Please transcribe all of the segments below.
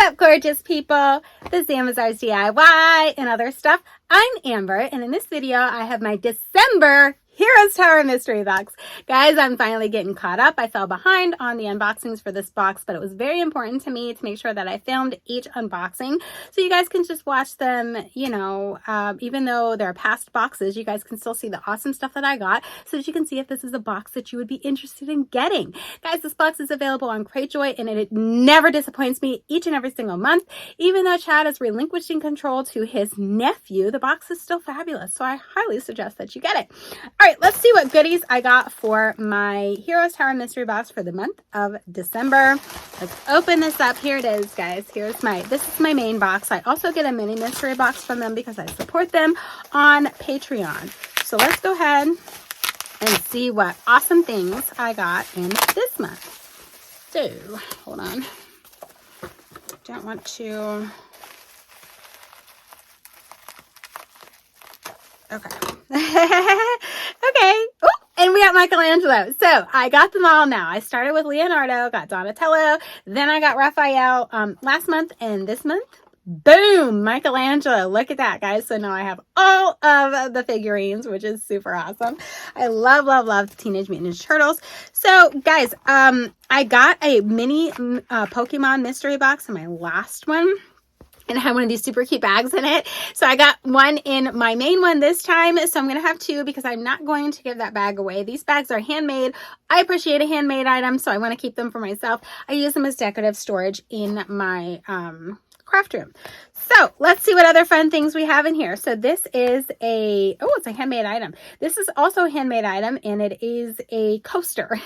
up, gorgeous people? This is Amazon's DIY and other stuff. I'm Amber, and in this video, I have my December Heroes Tower mystery box. Guys, I'm finally getting caught up. I fell behind on the unboxings for this box, but it was very important to me to make sure that I filmed each unboxing so you guys can just watch them, you know, even though they're past boxes, you guys can still see the awesome stuff that I got so that you can see if this is a box that you would be interested in getting. Guys, this box is available on Cratejoy, and it never disappoints me each and every single month. Even though Chad is relinquishing control to his nephew, the box is still fabulous, so I highly suggest that you get it. All right, let's see what goodies I got for my Heroes Tower mystery box for the month of December. Let's open this up. Here it is, guys. This is my main box. I also get a mini mystery box from them because I support them on Patreon. So let's go ahead and see what awesome things I got in this month. So, hold on. Don't want to... Okay. Okay. Oh, and we got Michelangelo. So I got them all now. I started with Leonardo, got Donatello, then I got Raphael last month, and this month, boom, Michelangelo. Look at that, guys. So now I have all of the figurines, which is super awesome. I love Teenage Mutant Ninja Turtles. So guys, I got a mini Pokemon mystery box in my last one. And I had one of these super cute bags in it. So I got one in my main one this time. So I'm going to have two because I'm not going to give that bag away. These bags are handmade. I appreciate a handmade item, so I want to keep them for myself. I use them as decorative storage in my craft room. So let's see what other fun things we have in here. So this is it's a handmade item. This is also a handmade item, and it is a coaster,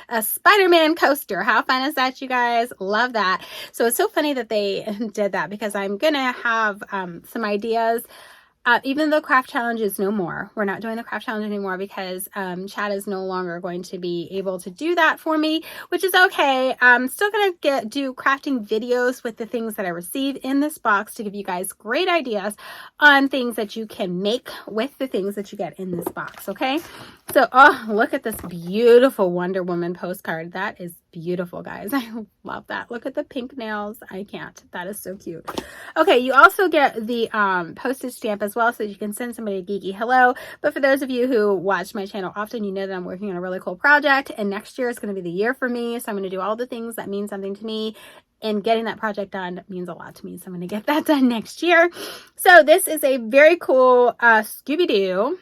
a Spider-Man coaster. How fun is that, you guys? Love that. So it's so funny that they did that because I'm going to have some ideas. Even though craft challenge is no more, we're not doing the craft challenge anymore because Chad is no longer going to be able to do that for me, which is okay. I'm still going to do crafting videos with the things that I receive in this box to give you guys great ideas on things that you can make with the things that you get in this box, okay? So, oh, look at this beautiful Wonder Woman postcard. That is beautiful, guys. I love that. Look at the pink nails. I can't. That is so cute. Okay, you also get the postage stamp as well, so you can send somebody a geeky hello. But for those of you who watch my channel often, you know that I'm working on a really cool project, and next year is going to be the year for me. So I'm going to do all the things that mean something to me, and getting that project done means a lot to me. So I'm going to get that done next year. So this is a very cool Scooby-Doo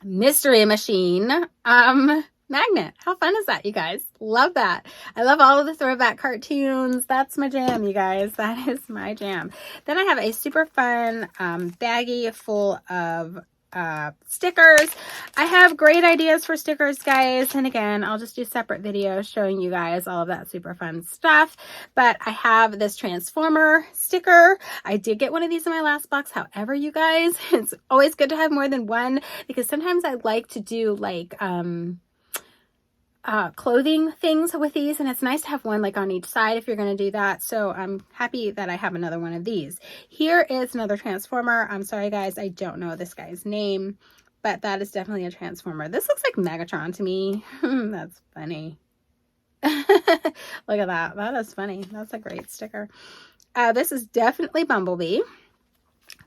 mystery machine magnet. How fun is that, you guys? Love that. I love all of the throwback cartoons. That's my jam, you guys. That is my jam. Then I have a super fun baggie full of stickers. I have great ideas for stickers, guys, and again, I'll just do separate videos showing you guys all of that super fun stuff. But I have this Transformer sticker. I did get one of these in my last box. However, you guys, it's always good to have more than one because sometimes I like to do like clothing things with these, and it's nice to have one like on each side if you're going to do that. So I'm happy that I have another one of these. Here is another Transformer. I'm sorry, guys, I don't know this guy's name, but that is definitely a Transformer. This looks like Megatron to me. That's funny. Look at that. That is funny. That's a great sticker. This is definitely Bumblebee.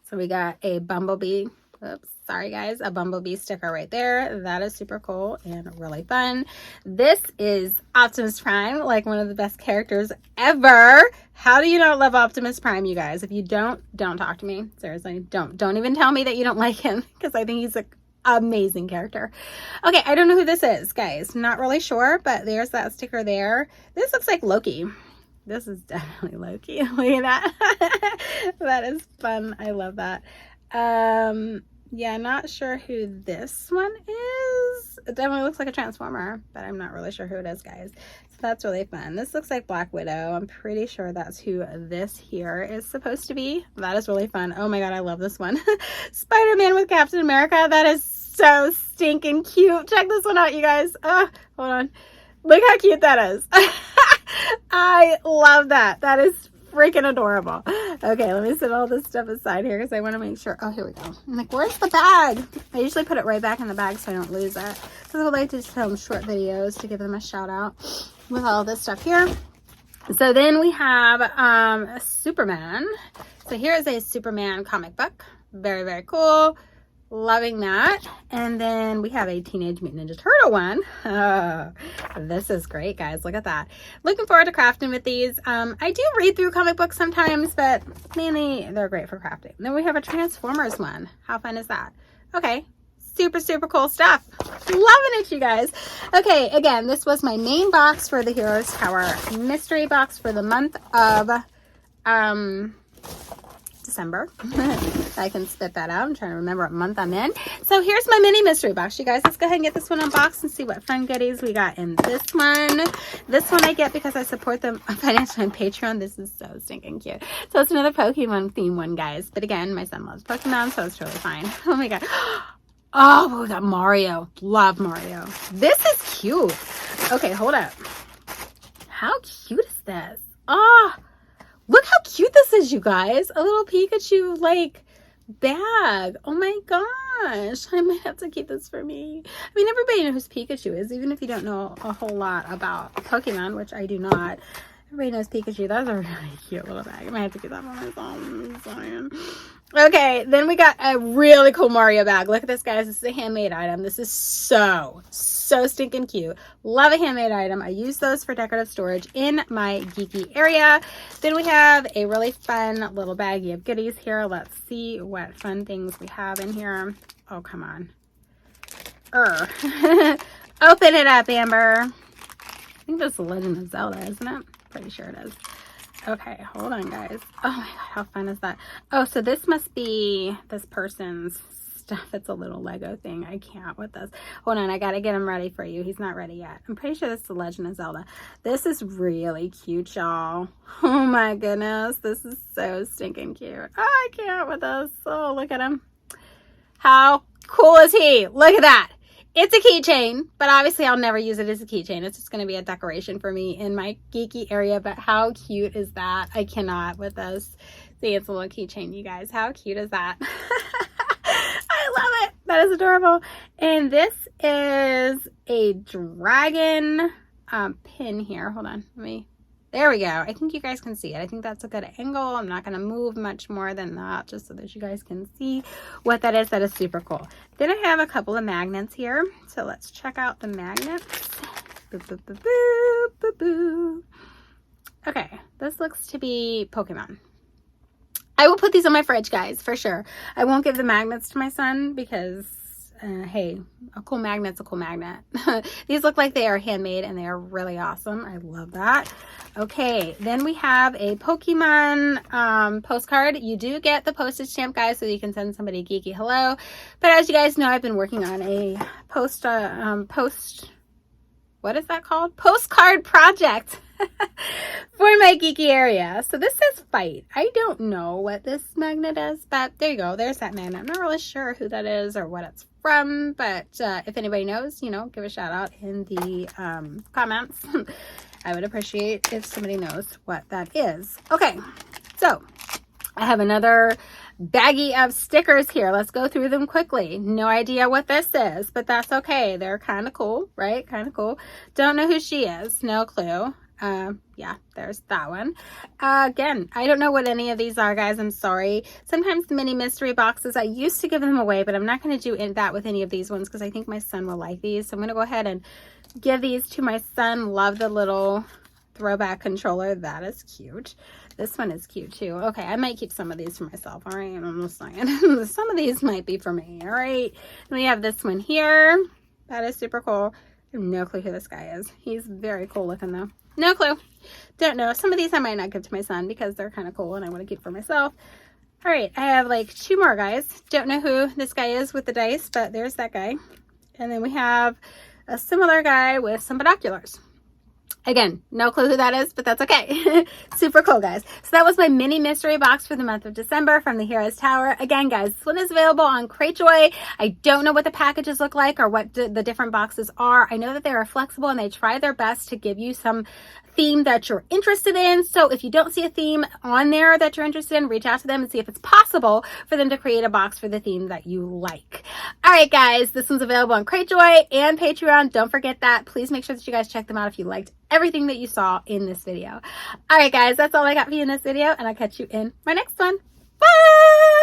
So we got a Bumblebee. Oops, sorry guys, a Bumblebee sticker right there. That is super cool and really fun. This is Optimus Prime, like one of the best characters ever. How do you not love Optimus Prime, you guys? If you don't talk to me. Seriously, don't even tell me that you don't like him because I think he's an amazing character. Okay, I don't know who this is, guys. Not really sure, but there's that sticker there. This looks like Loki. This is definitely Loki. Look at that. That is fun. I love that. Yeah, not sure who this one is. It definitely looks like a Transformer, but I'm not really sure who it is, guys. So that's really fun. This looks like Black Widow. I'm pretty sure that's who this here is supposed to be. That is really fun. Oh my god, I love this one. Spider-Man with Captain America. That is so stinking cute. Check this one out, you guys. Oh, hold on. Look how cute that is. I love that. That is freaking adorable. Okay, let me set all this stuff aside here because I want to make sure. Oh, here we go. I'm like, where's the bag? I usually put it right back in the bag so I don't lose it. Because I would like to film short videos to give them a shout out with all this stuff here. So then we have a Superman. So here is a Superman comic book. Very, very cool. Loving that. And then we have a Teenage Mutant Ninja Turtle one. Oh, this is great, guys. Look at that. Looking forward to crafting with these. I do read through comic books sometimes, but mainly they're great for crafting. Then we have a Transformers one. How fun is that? Okay. Super, super cool stuff. Loving it, you guys. Okay, again, this was my main box for the Heroes Tower mystery box for the month of December. I can spit that out. I'm trying to remember what month I'm in. So here's my mini mystery box, you guys. Let's go ahead and get this one unboxed and see what fun goodies we got in this one. This one I get because I support them financially on Patreon. This is so stinking cute. So it's another Pokemon theme one, guys. But again, my son loves Pokemon, so it's totally fine. Oh my god. Oh, we got Mario. Love Mario. This is cute. Okay, hold up. How cute is this? Oh, look how cute this is, you guys. A little Pikachu, like, bag. Oh my gosh. I might have to keep this for me. I mean, everybody knows who Pikachu is, even if you don't know a whole lot about Pokemon, which I do not. Everybody knows Pikachu. That's a really cute little bag. I might have to keep that for myself. I'm sorry. Okay, then we got a really cool Mario bag. Look at this, guys. This is a handmade item. This is so stinking cute. Love a handmade item. I use those for decorative storage in my geeky area. Then we have a really fun little baggie of goodies here. Let's see what fun things we have in here. Oh, come on. Open it up, Amber. I think this is The Legend of Zelda, isn't it? Pretty sure it is. Okay, hold on, guys. Oh my god, how fun is that? Oh, so this must be this person's stuff. It's a little Lego thing. I can't with this. Hold on, I gotta get him ready for you. He's not ready yet. I'm pretty sure this is The Legend of Zelda. This is really cute, y'all. Oh my goodness, this is so stinking cute. Oh, I can't with this. Oh, look at him. How cool is he? Look at that. It's a keychain, but obviously I'll never use it as a keychain. It's just going to be a decoration for me in my geeky area. But how cute is that? I cannot with this. See, it's a little keychain, you guys. How cute is that? I love it. That is adorable. And this is a dragon pin here. Hold on. There we go. I think you guys can see it. I think that's a good angle. I'm not going to move much more than that just so that you guys can see what that is. That is super cool. Then I have a couple of magnets here. So let's check out the magnets. Boop, boop, boop, boop, boop, boop. Okay, this looks to be Pokemon. I will put these on my fridge, guys, for sure. I won't give the magnets to my son because hey, a cool magnet's a cool magnet. These look like they are handmade and they are really awesome. I love that. Okay, then we have a Pokemon postcard. You do get the postage stamp, guys, so you can send somebody a geeky hello. But as you guys know, I've been working on a what is that called? Postcard project for my geeky area. So this says fight. I don't know what this magnet is, but there you go. There's that magnet. I'm not really sure who that is or what it's from, but if anybody knows, you know, give a shout out in the comments. I would appreciate if somebody knows what that is. Okay, so I have another baggie of stickers here. Let's go through them quickly. No idea what this is, but that's okay. They're kind of cool, right? Kind of cool. Don't know who she is. No clue. Yeah, there's that one. Again, I don't know what any of these are, guys. I'm sorry. Sometimes the mini mystery boxes, I used to give them away, but I'm not going to do that with any of these ones because I think my son will like these. So I'm going to go ahead and give these to my son. Love the little throwback controller. That is cute. This one is cute too. Okay, I might keep some of these for myself. All right, I'm just saying. Some of these might be for me. All right. And we have this one here. That is super cool. I have no clue who this guy is. He's very cool looking though. No clue. Don't know. Some of these I might not give to my son because they're kind of cool and I want to keep for myself. All right, I have like 2 more guys. Don't know who this guy is with the dice, but there's that guy. And then we have a similar guy with some binoculars. Again, no clue who that is, but that's okay. Super cool, guys. So that was my mini mystery box for the month of December from the Heroes Tower. Again, guys, this one is available on Cratejoy. I don't know what the packages look like or what the different boxes are. I know that they are flexible and they try their best to give you some theme that you're interested in. So if you don't see a theme on there that you're interested in, reach out to them and see if it's possible for them to create a box for the theme that you like. All right, guys, this one's available on Cratejoy and Patreon. Don't forget that. Please make sure that you guys check them out if you liked everything that you saw in this video. All right, guys, that's all I got for you in this video, and I'll catch you in my next one. Bye!